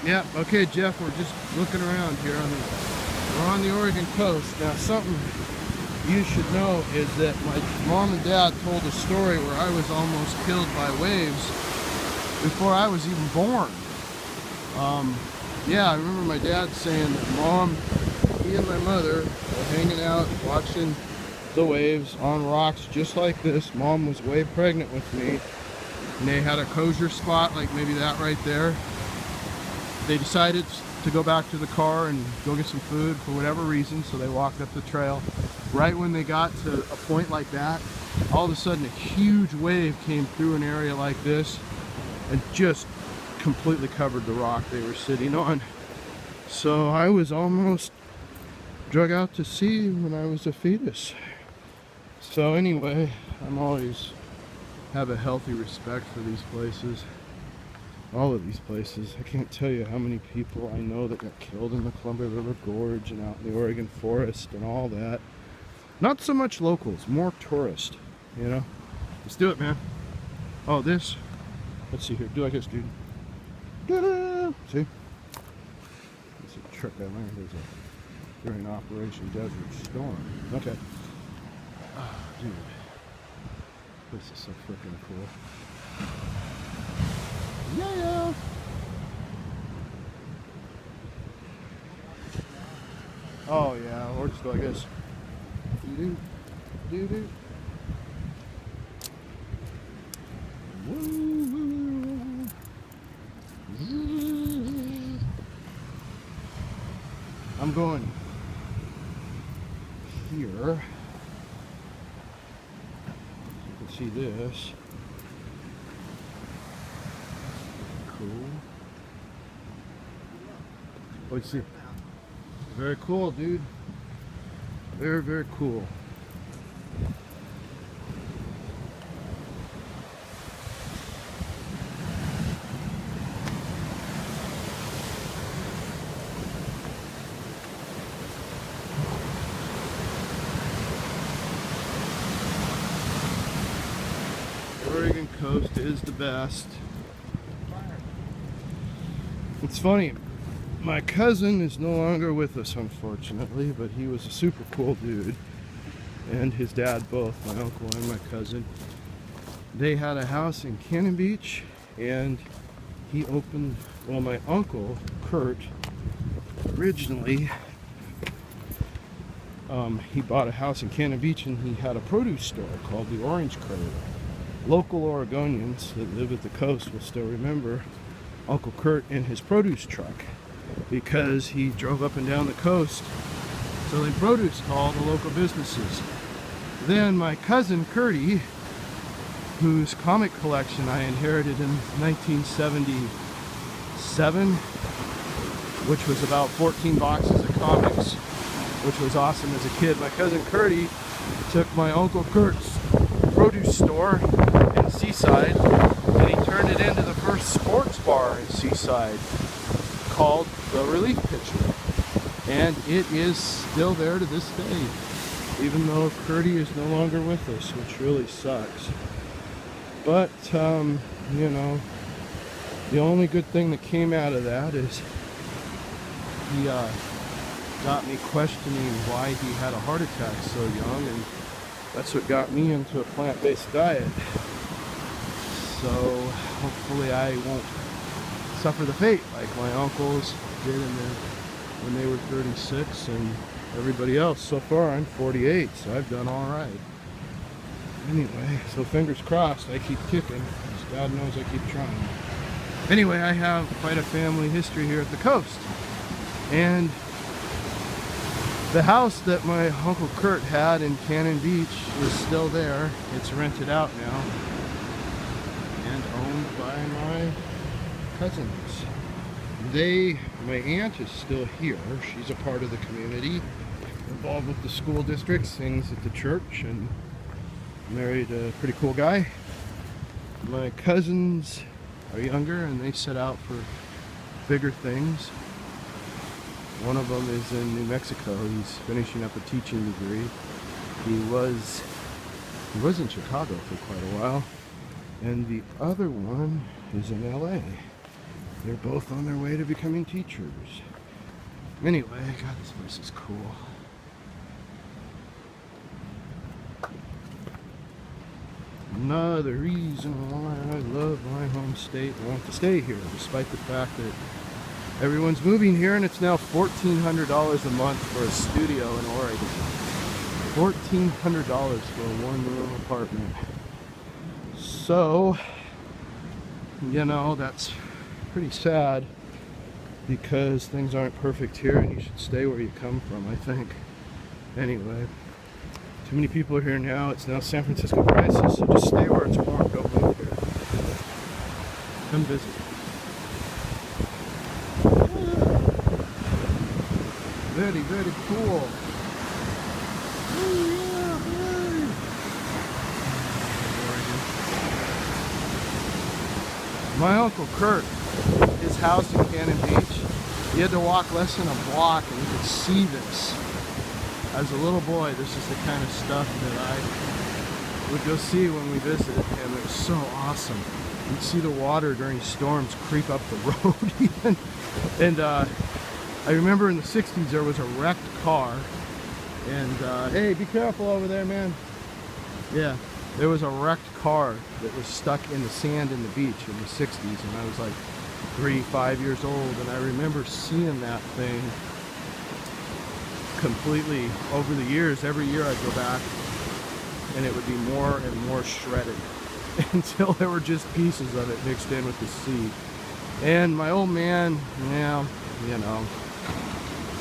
Yeah, okay, Jeff, we're just looking around here. We're on the Oregon coast. Now, something you should know is that my mom and dad told a story where I was almost killed by waves before I was even born. Yeah, I remember my dad saying that Mom, he and my mother were hanging out watching the waves on rocks just like this. Mom was way pregnant with me, and they had a kosher spot, like maybe that right there. They decided to go back to the car and go get some food for whatever reason, so they walked up the trail. Right when they got to a point like that, all of a sudden a huge wave came through an area like this and just completely covered the rock they were sitting on. So I was almost drug out to sea when I was a fetus. So anyway, I'm always have a healthy respect for these places. All of these places. I can't tell you how many people I know that got killed in the Columbia River Gorge and out in the Oregon forest and all that. Not so much locals, more tourists, you know. Let's do it, man. Oh, this. Let's see here. Do like this, dude. Ta-da! See? It's a trick I learned during Operation Desert Storm. Okay. Oh, dude. This is so freaking cool. Yeah. Oh yeah, or just go like this. Do. I'm going here. You can see this. Cool. Let's see. Very cool, dude. Very, very cool. Oregon coast is the best. It's funny, my cousin is no longer with us, unfortunately, but he was a super cool dude, and his dad both, my uncle and my cousin. They had a house in Cannon Beach, and he opened, well, my uncle, Kurt, originally, he bought a house in Cannon Beach, and he had a produce store called the Orange Crate. Local Oregonians that live at the coast will still remember Uncle Kurt in his produce truck, because he drove up and down the coast selling produce to all the local businesses. Then my cousin Curdy, whose comic collection I inherited in 1977, which was about 14 boxes of comics, which was awesome as a kid. My cousin Curdy took my Uncle Kurt's produce store in Seaside, and he turned it into the first sports bar in Seaside, called the Relief Pitcher, and it is still there to this day, even though Curdy is no longer with us, which really sucks. But you know, the only good thing that came out of that is he got me questioning why he had a heart attack so young, and that's what got me into a plant-based diet. So hopefully I won't suffer the fate like my uncles did when they were 36, and everybody else. So far I'm 48, so I've done all right. Anyway, so fingers crossed, I keep kicking, because God knows I keep trying. Anyway, I have quite a family history here at the coast, and the house that my Uncle Kurt had in Cannon Beach is still there. It's rented out now and owned by my cousins. My aunt is still here. She's a part of the community, involved with the school district, sings at the church, and married a pretty cool guy. My cousins are younger, and they set out for bigger things. One of them is in New Mexico. He's finishing up a teaching degree. He was in Chicago for quite a while. And the other one is in LA. they're both on their way to becoming teachers. Anyway, God, this place is cool. Another reason why I love my home state and want to stay here, despite the fact that everyone's moving here and it's now $1,400 a month for a studio in Oregon. $1,400 for a one-room apartment. So, you know, that's pretty sad because things aren't perfect here and you should stay where you come from, I think. Anyway, too many people are here now. It's now San Francisco prices, so just stay where it's warm. Don't move here. Come visit. Very, very cool. My Uncle Kurt, his house in Cannon Beach, he had to walk less than a block and you could see this. As a little boy, this is the kind of stuff that I would go see when we visited him. It was so awesome. You'd see the water during storms creep up the road even. And I remember in the 60s there was a wrecked car. And hey, be careful over there, man. Yeah. There was a wrecked car that was stuck in the sand in the beach in the 60s, and I was like 3, 5 years old, and I remember seeing that thing completely over the years. Every year I'd go back, and it would be more and more shredded until there were just pieces of it mixed in with the sea. And my old man, yeah, you know,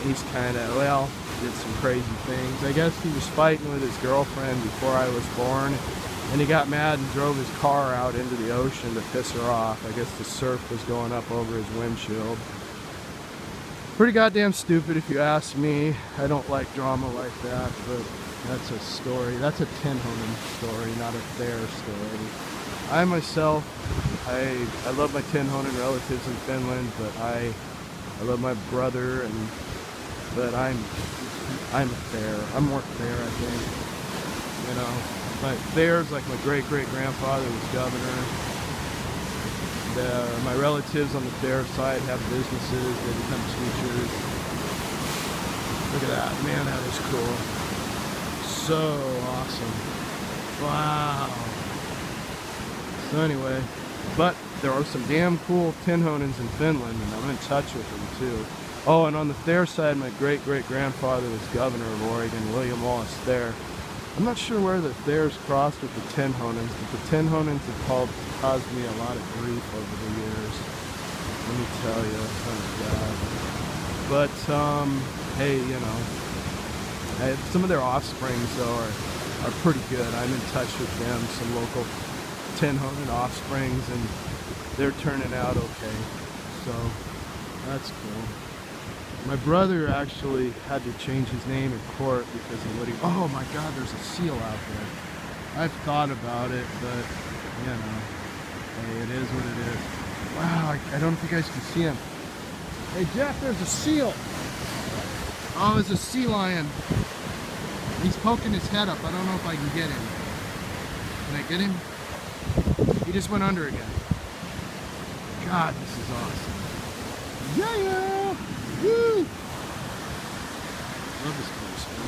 he's kind of, well, did some crazy things. I guess he was fighting with his girlfriend before I was born, and he got mad and drove his car out into the ocean to piss her off. I guess the surf was going up over his windshield. Pretty goddamn stupid if you ask me. I don't like drama like that, but that's a story. That's a Tenhonen story, not a Thayer story. I myself, I love my Tenhonen relatives in Finland, but I love my brother, but I'm Thayer. I'm more Thayer, I think. You know, my Thayer's like my great-great-grandfather was governor. My relatives on the Thayer side have businesses. They become teachers. Look at that, man. That is cool. So awesome. Wow. So anyway, but there are some damn cool Tenhonens in Finland, and I'm in touch with them too. Oh, and on the Thayer side, my great-great-grandfather was governor of Oregon, William Wallace Thayer. I'm not sure where the Thayers crossed with the Tenhonens, but the Tenhonens have caused me a lot of grief over the years. Let me tell you, oh God. But, hey, you know, some of their offsprings, though, are pretty good. I'm in touch with them, some local Tenhonen offsprings, and they're turning out okay. So, that's cool. My brother actually had to change his name in court because of what he... Oh my God, there's a seal out there. I've thought about it, but, you know, hey, it is what it is. Wow, I don't know if you guys can see him. Hey Jeff, there's a seal. Oh, there's a sea lion. He's poking his head up. I don't know if I can get him. Can I get him? He just went under again. God, this is awesome. Yeah! Woo! Love this place, man.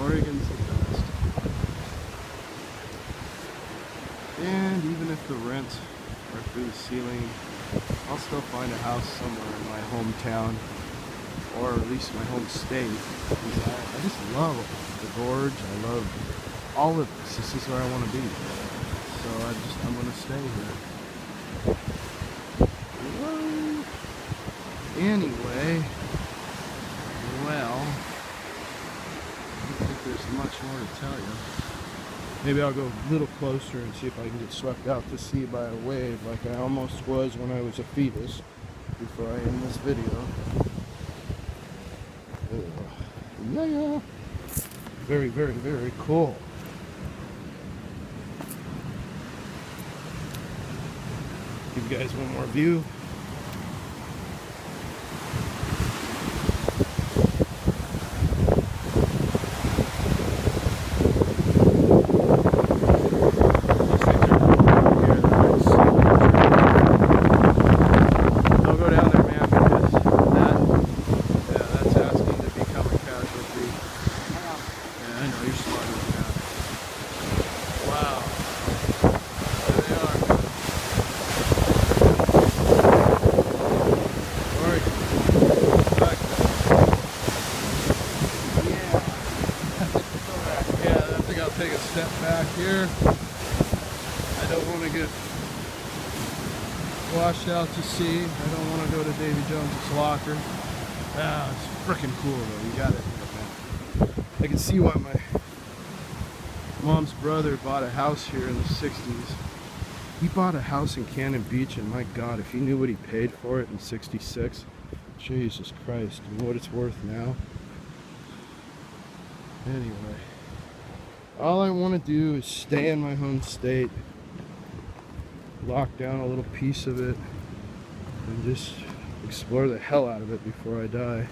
Oregon's the best. And even if the rents are through the ceiling, I'll still find a house somewhere in my hometown, or at least my home state. Because I just love the gorge. I love all of this. This is where I want to be. So I'm gonna stay here. Whoa. Anyway, well, I don't think there's much more to tell you. Maybe I'll go a little closer and see if I can get swept out to sea by a wave like I almost was when I was a fetus before I end this video. Yeah. Very, very, very cool. Give you guys one more view. here. I don't want to get washed out to sea. I don't want to go to Davy Jones's locker. Ah, it's freaking cool though. You got it. I can see why my mom's brother bought a house here in the 60s. He bought a house in Cannon Beach, and my God, if he knew what he paid for it in 66, Jesus Christ, and what it's worth now. Anyway, all I want to do is stay in my home state, lock down a little piece of it, and just explore the hell out of it before I die.